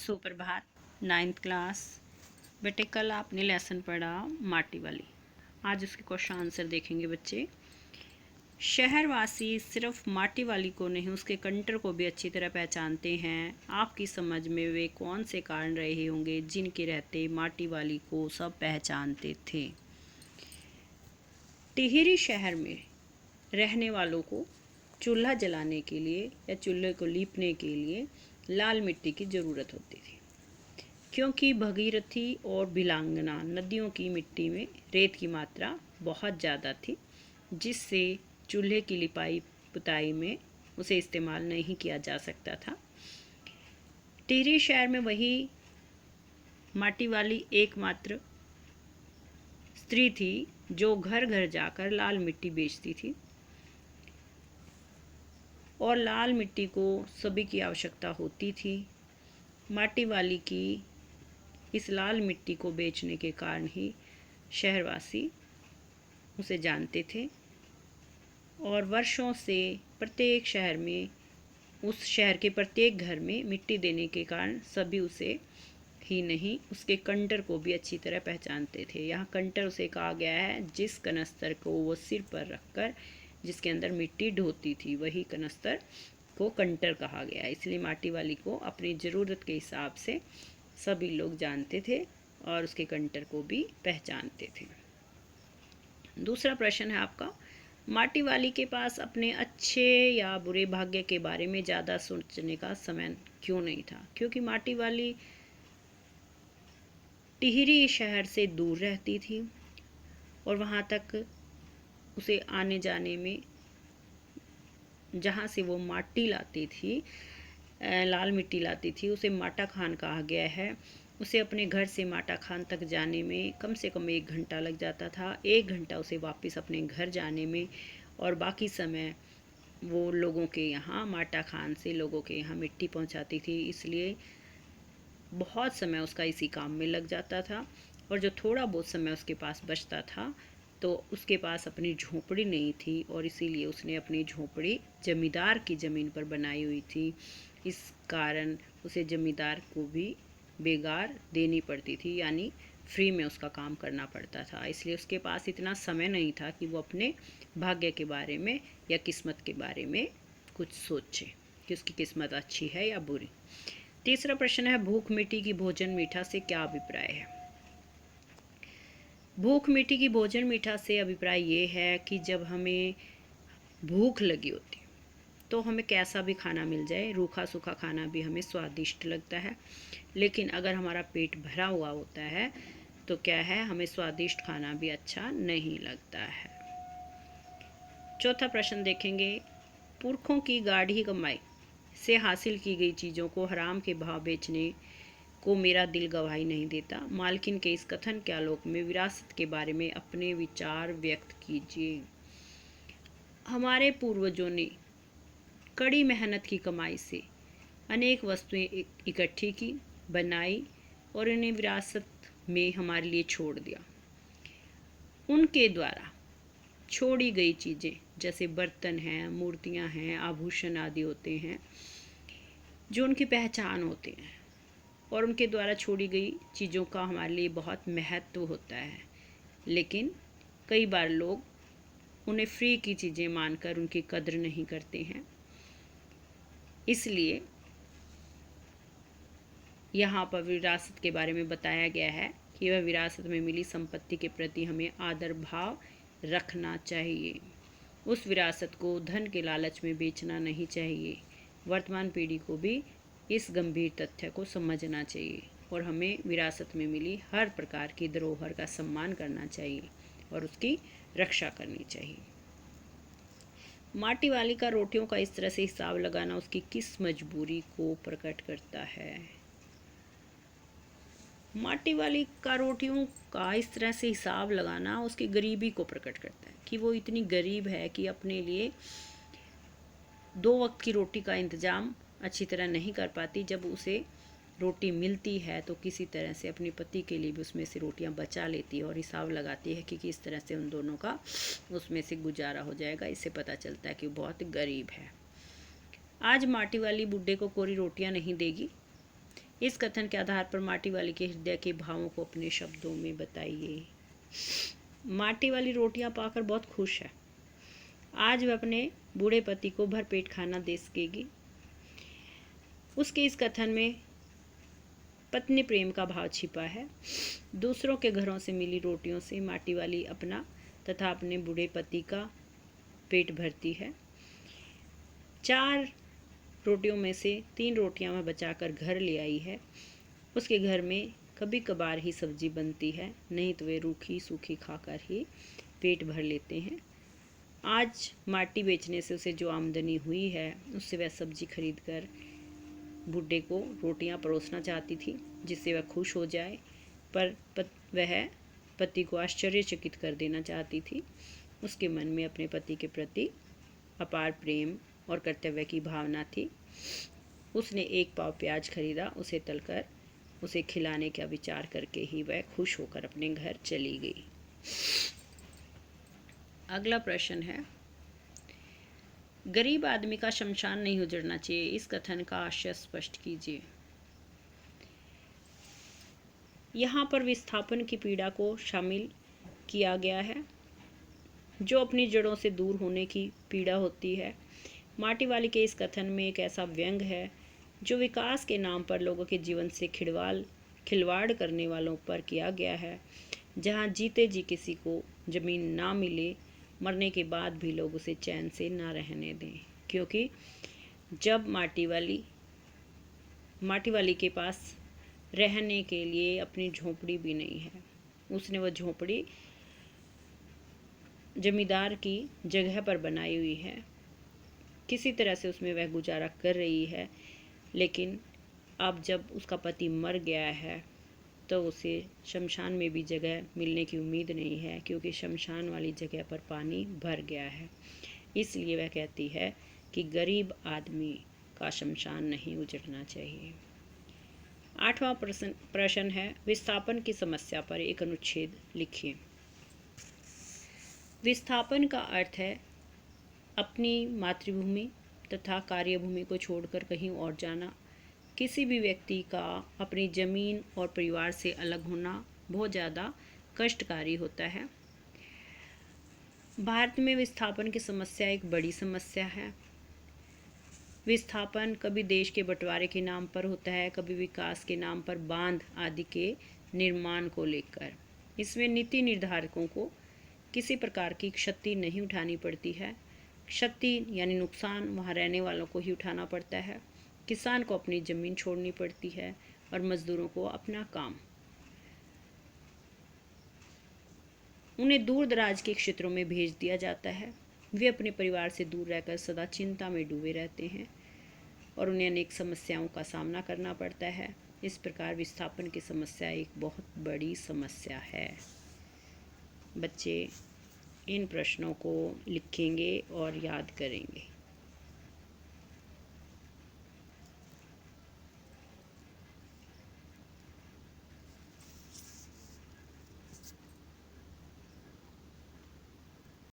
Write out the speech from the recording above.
सुप्रभात। 9th class. बेटे कल आपने लेसन पढ़ा माटी वाली, आज उसके क्वेश्चन आंसर देखेंगे बच्चे। शहरवासी सिर्फ माटी वाली को नहीं उसके कंटर को भी अच्छी तरह पहचानते हैं। आपकी समझ में वे कौन से कारण रहे होंगे जिनके रहते माटी वाली को सब पहचानते थे। टिहरी शहर में रहने वालों को चूल्हा जलाने के लिए या चूल्हे को लीपने के लिए लाल मिट्टी की ज़रूरत होती थी, क्योंकि भगीरथी और बिलांगना नदियों की मिट्टी में रेत की मात्रा बहुत ज़्यादा थी, जिससे चूल्हे की लिपाई पुताई में उसे इस्तेमाल नहीं किया जा सकता था। टिहरी शहर में वही माटी वाली एकमात्र स्त्री थी जो घर घर जाकर लाल मिट्टी बेचती थी, और लाल मिट्टी को सभी की आवश्यकता होती थी। माटी वाली की इस लाल मिट्टी को बेचने के कारण ही शहरवासी उसे जानते थे, और वर्षों से प्रत्येक शहर में उस शहर के प्रत्येक घर में मिट्टी देने के कारण सभी उसे ही नहीं उसके कंटर को भी अच्छी तरह पहचानते थे। यहाँ कंटर उसे कहा गया है जिस कनस्तर को वो सिर पर रखकर जिसके अंदर मिट्टी ढोती थी, वही कनस्तर को कंटर कहा गया। इसलिए माटी वाली को अपनी ज़रूरत के हिसाब से सभी लोग जानते थे और उसके कंटर को भी पहचानते थे। दूसरा प्रश्न है आपका, माटी वाली के पास अपने अच्छे या बुरे भाग्य के बारे में ज़्यादा सोचने का समय क्यों नहीं था? क्योंकि माटी वाली टिहरी शहर से दूर रहती थी और वहाँ तक उसे आने जाने में, जहाँ से वो माटी लाती थी, लाल मिट्टी लाती थी, उसे माटा खान कहा गया है। उसे अपने घर से माटा खान तक जाने में कम से कम 1 घंटा लग जाता था। 1 घंटा उसे वापस अपने घर जाने में, और बाकी समय वो लोगों के यहाँ माटा खान से लोगों के यहाँ मिट्टी पहुँचाती थी। इसलिए बहुत समय उसका इसी काम में लग जाता था, और जो थोड़ा बहुत समय उसके पास बचता था तो उसके पास अपनी झोपड़ी नहीं थी, और इसीलिए उसने अपनी झोपड़ी जमींदार की ज़मीन पर बनाई हुई थी। इस कारण उसे जमींदार को भी बेगार देनी पड़ती थी, यानी फ्री में उसका काम करना पड़ता था। इसलिए उसके पास इतना समय नहीं था कि वो अपने भाग्य के बारे में या किस्मत के बारे में कुछ सोचे कि उसकी किस्मत अच्छी है या बुरी। तीसरा प्रश्न है, भूख मिट्टी की भोजन मीठा से क्या अभिप्राय है? भूख मिट्टी की भोजन मीठा से अभिप्राय ये है कि जब हमें भूख लगी होती तो हमें कैसा भी खाना मिल जाए, रूखा सूखा खाना भी हमें स्वादिष्ट लगता है, लेकिन अगर हमारा पेट भरा हुआ होता है तो क्या है, हमें स्वादिष्ट खाना भी अच्छा नहीं लगता है। चौथा प्रश्न देखेंगे, पुरखों की गाढ़ी कमाई से हासिल की गई चीज़ों को हराम के भाव बेचने को मेरा दिल गवाही नहीं देता। मालकिन के इस कथन के आलोक में विरासत के बारे में अपने विचार व्यक्त कीजिए। हमारे पूर्वजों ने कड़ी मेहनत की कमाई से अनेक वस्तुएं इकट्ठी की, बनाई और इन्हें विरासत में हमारे लिए छोड़ दिया। उनके द्वारा छोड़ी गई चीज़ें जैसे बर्तन हैं, मूर्तियां हैं, आभूषण आदि होते हैं जो उनकी पहचान होते हैं, और उनके द्वारा छोड़ी गई चीज़ों का हमारे लिए बहुत महत्व होता है, लेकिन कई बार लोग उन्हें फ्री की चीज़ें मानकर उनकी कद्र नहीं करते हैं। इसलिए यहाँ पर विरासत के बारे में बताया गया है कि वह विरासत में मिली संपत्ति के प्रति हमें आदर भाव रखना चाहिए। उस विरासत को धन के लालच में बेचना नहीं चाहिए। वर्तमान पीढ़ी को भी इस गंभीर तथ्य को समझना चाहिए, और हमें विरासत में मिली हर प्रकार की धरोहर का सम्मान करना चाहिए और उसकी रक्षा करनी चाहिए। माटी वाली का रोटियों का इस तरह से हिसाब लगाना उसकी किस मजबूरी को प्रकट करता है? माटी वाली का रोटियों का इस तरह से हिसाब लगाना उसकी गरीबी को प्रकट करता है कि वो इतनी गरीब है कि अपने लिए 2 वक्त की रोटी का इंतज़ाम अच्छी तरह नहीं कर पाती। जब उसे रोटी मिलती है तो किसी तरह से अपने पति के लिए भी उसमें से रोटियां बचा लेती है और हिसाब लगाती है कि किस तरह से उन दोनों का उसमें से गुजारा हो जाएगा। इससे पता चलता है कि वो बहुत गरीब है। आज माटी वाली बुड्ढे को कोरी रोटियां नहीं देगी, इस कथन के आधार पर माटी वाली के हृदय के भावों को अपने शब्दों में बताइए। माटी वाली रोटियां पाकर बहुत खुश है। आज वह अपने बूढ़े पति को भरपेट खाना दे सकेगी। उसके इस कथन में पत्नी प्रेम का भाव छिपा है। दूसरों के घरों से मिली रोटियों से माटी वाली अपना तथा अपने बूढ़े पति का पेट भरती है। 4 रोटियों में से 3 रोटियां वह बचाकर घर ले आई है। उसके घर में कभी कभार ही सब्जी बनती है, नहीं तो वे रूखी सूखी खाकर ही पेट भर लेते हैं। आज माटी बेचने से उसे जो आमदनी हुई है, उससे वह सब्जी खरीद कर बूढ़े को रोटियां परोसना चाहती थी, जिससे वह खुश हो जाए, पर वह पति को आश्चर्यचकित कर देना चाहती थी। उसके मन में अपने पति के प्रति अपार प्रेम और कर्तव्य की भावना थी। उसने 1 पाव प्याज खरीदा, उसे तलकर उसे खिलाने का विचार करके ही वह खुश होकर अपने घर चली गई। अगला प्रश्न है, गरीब आदमी का शमशान नहीं उजड़ना चाहिए, इस कथन का आशय स्पष्ट कीजिए। यहाँ पर विस्थापन की पीड़ा को शामिल किया गया है, जो अपनी जड़ों से दूर होने की पीड़ा होती है। माटी वाली के इस कथन में एक ऐसा व्यंग है जो विकास के नाम पर लोगों के जीवन से खिलवाड़ करने वालों पर किया गया है। जहाँ जीते जी किसी को जमीन ना मिले, मरने के बाद भी लोग उसे चैन से ना रहने दें, क्योंकि जब माटी वाली के पास रहने के लिए अपनी झोंपड़ी भी नहीं है। उसने वह झोंपड़ी जमींदार की जगह पर बनाई हुई है। किसी तरह से उसमें वह गुजारा कर रही है, लेकिन अब जब उसका पति मर गया है तो उसे शमशान में भी जगह मिलने की उम्मीद नहीं है, क्योंकि शमशान वाली जगह पर पानी भर गया है। इसलिए वह कहती है कि गरीब आदमी का शमशान नहीं उजड़ना चाहिए। 8वां प्रश्न है, विस्थापन की समस्या पर एक अनुच्छेद लिखिए। विस्थापन का अर्थ है अपनी मातृभूमि तथा कार्यभूमि को छोड़कर कहीं और जाना। किसी भी व्यक्ति का अपनी ज़मीन और परिवार से अलग होना बहुत ज़्यादा कष्टकारी होता है। भारत में विस्थापन की समस्या एक बड़ी समस्या है। विस्थापन कभी देश के बंटवारे के नाम पर होता है, कभी विकास के नाम पर बांध आदि के निर्माण को लेकर। इसमें नीति निर्धारकों को किसी प्रकार की क्षति नहीं उठानी पड़ती है। क्षति यानी नुकसान वहाँ रहने वालों को ही उठाना पड़ता है। किसान को अपनी ज़मीन छोड़नी पड़ती है और मज़दूरों को अपना काम। उन्हें दूर दराज के क्षेत्रों में भेज दिया जाता है। वे अपने परिवार से दूर रहकर सदा चिंता में डूबे रहते हैं और उन्हें अनेक समस्याओं का सामना करना पड़ता है। इस प्रकार विस्थापन की समस्या एक बहुत बड़ी समस्या है। बच्चे इन प्रश्नों को लिखेंगे और याद करेंगे।